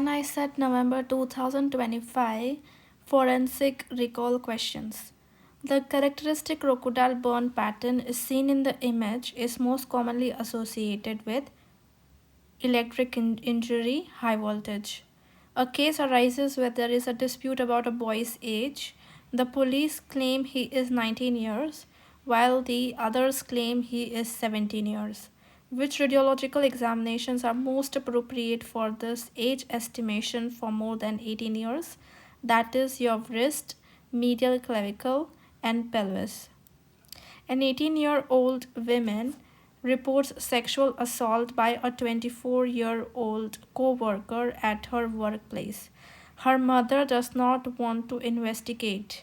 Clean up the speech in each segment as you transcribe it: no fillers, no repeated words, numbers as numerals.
INICET November 2025 Forensic Recall Questions. The characteristic crocodile burn pattern is seen in the image is most commonly associated with electric injury, high voltage. A case arises where there is a dispute about a boy's age. The police claim he is 19 years, while the others claim he is 17 years. Which radiological examinations are most appropriate for this age estimation for more than 18 years? That is your wrist, medial clavicle, and pelvis. An 18-year-old woman reports sexual assault by a 24-year-old co-worker at her workplace. Her mother does not want to investigate.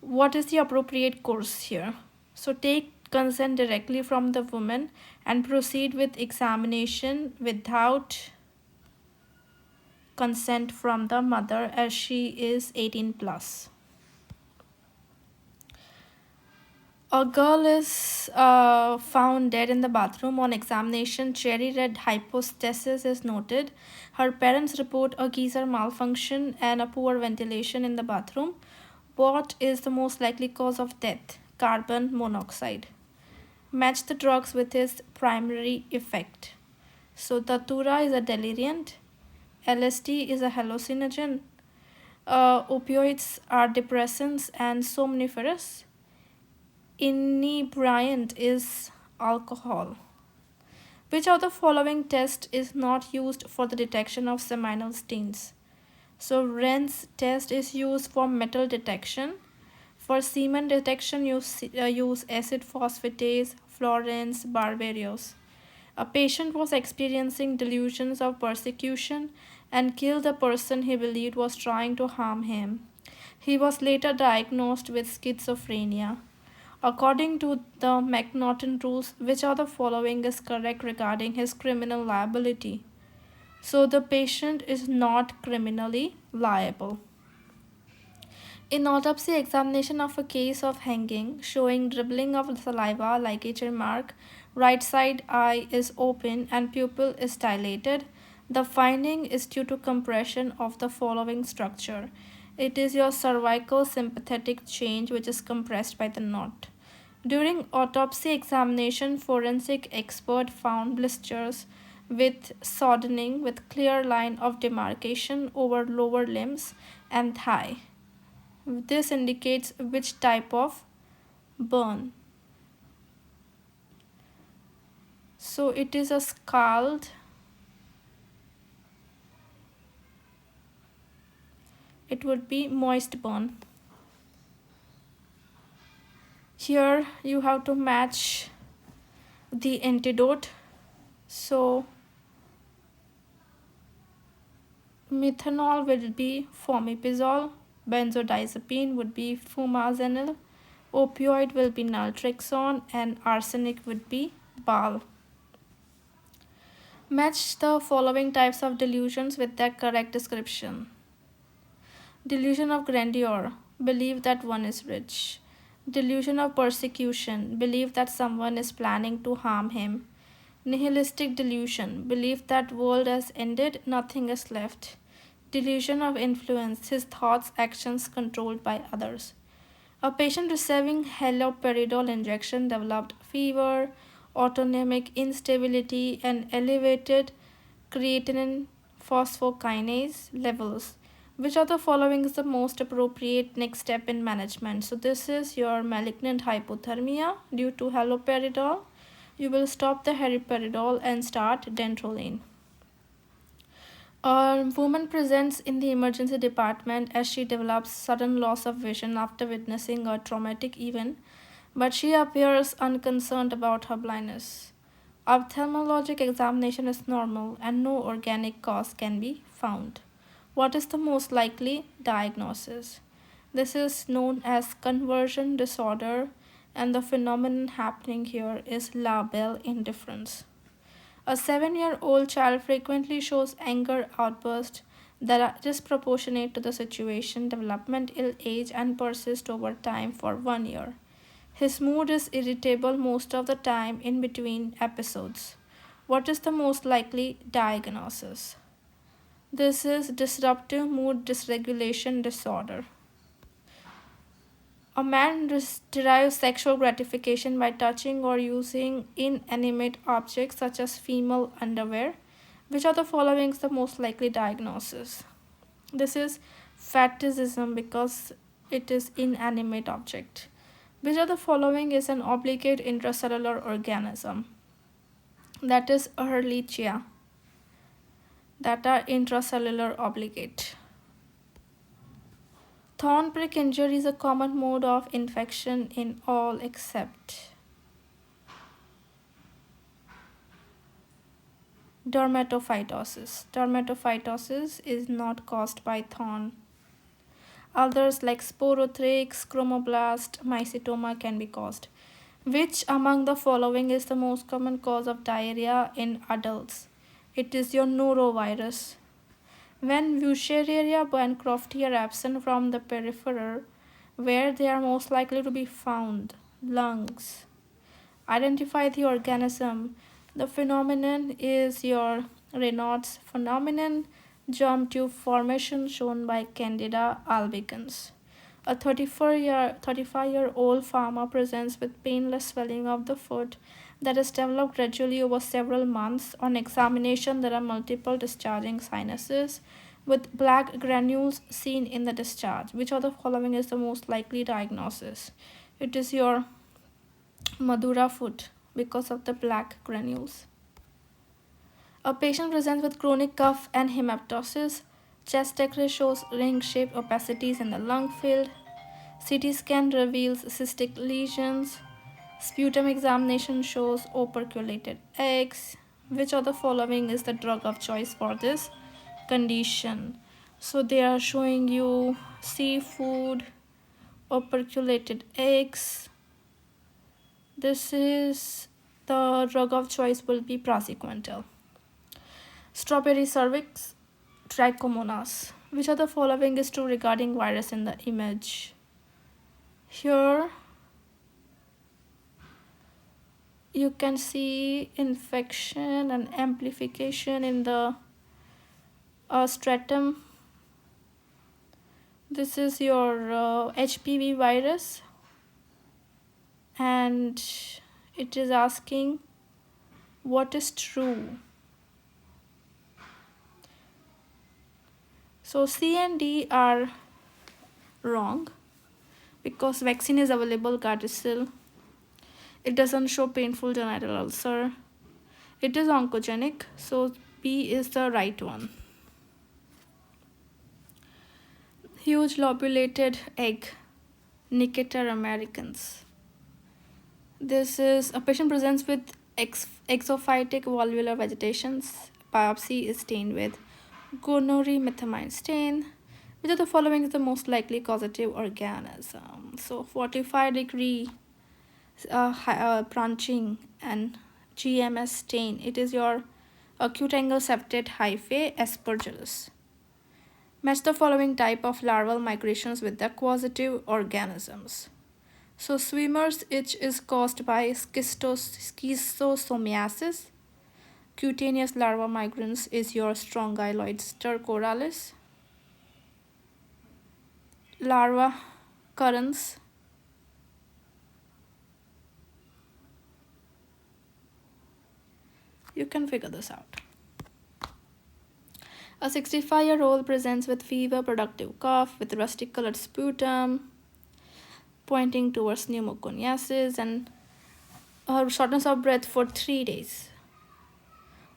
What is the appropriate course here? So take consent directly from the woman and proceed with examination without consent from the mother as she is 18 plus. A girl is found dead in the bathroom. On examination, cherry red hypostasis is noted. Her parents report a geyser malfunction and a poor ventilation in the bathroom. What is the most likely cause of death? Carbon monoxide. Match the drugs with its primary effect. So, Datura is a deliriant, LSD is a hallucinogen, opioids are depressants and somniferous. Inebriant is alcohol. Which of the following test is not used for the detection of seminal stains? So Ren's test is used for metal detection. For semen detection, use acid phosphatase, Florence, Barbaros. A patient was experiencing delusions of persecution and killed the person he believed was trying to harm him. He was later diagnosed with schizophrenia. According to the McNaughton rules, which of the following is correct regarding his criminal liability? So the patient is not criminally liable. In autopsy examination of a case of hanging showing dribbling of saliva, ligature mark, right side eye is open and pupil is dilated, the finding is due to compression of the following structure. It is your cervical sympathetic chain which is compressed by the knot. During autopsy examination, forensic expert found blisters with soddening with clear line of demarcation over lower limbs and thigh. This indicates which type of burn. So it is a scald. It would be moist burn. Here you have to match the antidote. So methanol will be fomepizole, benzodiazepine would be fumazanil, opioid will be naltrexone, and arsenic would be bal. Match the following types of delusions with their correct description. Delusion of grandeur, believe that one is rich. Delusion of persecution, belief that someone is planning to harm him. Nihilistic delusion, belief that world has ended, nothing is left. Delusion of influence, his thoughts, actions controlled by others. A patient receiving haloperidol injection developed fever, autonomic instability, and elevated creatinine phosphokinase levels. Which of the following is the most appropriate next step in management? So this is your malignant hypothermia due to haloperidol. You will stop the haloperidol and start dantrolene. A woman presents in the emergency department as she develops sudden loss of vision after witnessing a traumatic event, but she appears unconcerned about her blindness. Ophthalmologic examination is normal and no organic cause can be found. What is the most likely diagnosis? This is known as conversion disorder, and the phenomenon happening here is labile indifference. A 7-year-old child frequently shows anger outbursts that are disproportionate to the situation, developmental age, and persist over time for 1 year. His mood is irritable most of the time in between episodes. What is the most likely diagnosis? This is disruptive mood dysregulation disorder. A man derives sexual gratification by touching or using inanimate objects such as female underwear. Which of the following is the most likely diagnosis? This is fetishism because it is inanimate object. Which of the following is an obligate intracellular organism? That is Ehrlichia, that are intracellular obligate. Thorn prick injury is a common mode of infection in all except dermatophytosis. Dermatophytosis is not caused by thorn. Others like sporothrix, chromoblast, mycetoma can be caused. Which among the following is the most common cause of diarrhea in adults? It is your norovirus. When Wuchereria bancrofti are absent from the periphery, where they are most likely to be found? Lungs. Identify the organism. The phenomenon is your Raynaud's phenomenon, germ tube formation shown by Candida albicans. A 35-year-old farmer presents with painless swelling of the foot that has developed gradually over several months. On examination, there are multiple discharging sinuses with black granules seen in the discharge. Which of the following is the most likely diagnosis? It is your Madura foot because of the black granules. A patient presents with chronic cough and hemoptysis. Chest X-ray shows ring-shaped opacities in the lung field. CT scan reveals cystic lesions. Sputum examination shows operculated eggs. Which of the following is the drug of choice for this condition? So they are showing you seafood, operculated eggs. This is the drug of choice will be praziquantel. Strawberry cervix, trichomonas. Which of the following is true regarding virus in the image? Here you can see infection and amplification in the stratum. This is your HPV virus, and it is asking what is true. So C and D are wrong because vaccine is available, Gardasil. It doesn't show painful genital ulcer. It is oncogenic, so B is the right one. Huge lobulated egg, Nicator americans. This is a patient presents with exophytic volvular vegetations. Biopsy is stained with gonorrhea methamine stain. Which of the following is the most likely causative organism? So 45-degree branching and GMS stain. It is your acute angle septate hyphae aspergillus. Match the following type of larval migrations with the causative organisms. So swimmer's itch is caused by schistosomiasis. Cutaneous larva migrans is your strongyloid stercoralis. Larva currents. You can figure this out. A 65-year-old presents with fever, productive cough, with rusty colored sputum, pointing towards pneumoconiasis, and shortness of breath for 3 days.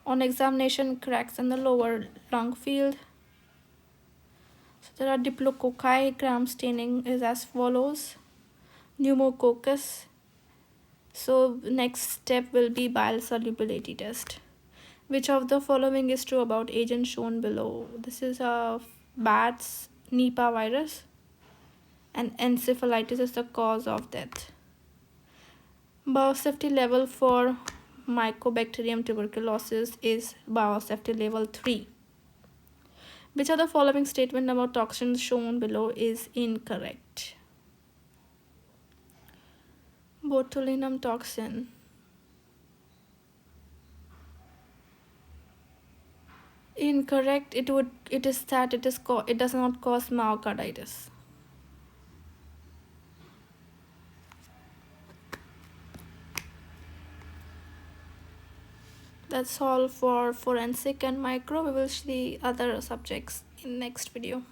On examination, cracks in the lower lung field. So there are diplococci. Gram staining is as follows. Pneumococcus. So next step will be bile solubility test. Which of the following is true about agent shown below? This is a bats Nipah virus, and encephalitis is the cause of death. Biosafety level for Mycobacterium tuberculosis is biosafety level 3. Which of the following statement about toxins shown below is incorrect? Botulinum toxin. Incorrect. It is that it does not cause myocarditis. That's all for forensic and micro. We will see other subjects in next video.